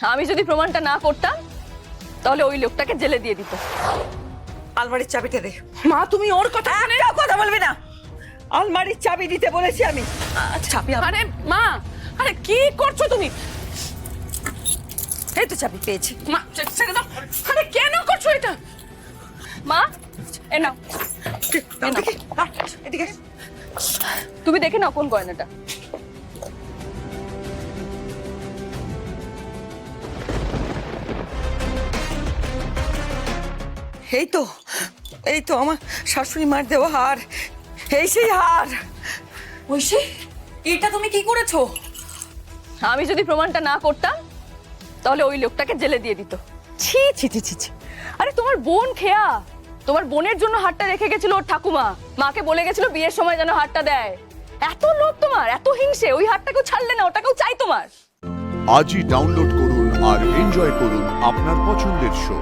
আমি যদি প্রমাণটা না করতাম তাহলে ওই লোকটাকে জেলে দিয়ে দিত। আলমারির চাবিটা দে। মা তুমি ওর কথা একটাও কথা বলবি না। আলমারির চাবি দিতে বলেছি আমি। চাবি আরে মা, আরে কি করছো তুমি? এই তো চাবি পেয়েছি। মা ছেড়ে দাও। আরে কেন করছো এটা? মা এ নাও, এদিকে আয়, এদিকে। তুমি দেখে নাও কোন গয়নাটা। এই তো আমার শাশুড়ি মার দেওয়া হার। এই সেই হার। ঐশী, এটা তুমি কি করেছো? আমি যদি প্রমাণটা না করতাম তাহলে ওই লোকটাকে জেলে দিয়ে দিত। ছি ছি ছি ছি ছি। আরে তোমার বোন খেয়া, তোমার বোনের জন্য হারটা রেখে গেছিল ওর ঠাকুমা, মাকে বলে গেছিল বিয়ের সময় যেন হারটা দেয়। এত লোভ তোমার, এত হিংসে, ওই হারটাকেও ছাড়লে না, ওটাকেও চাই তোমার। আজই ডাউনলোড করুন আর এনজয় করুন আপনার পছন্দের শো।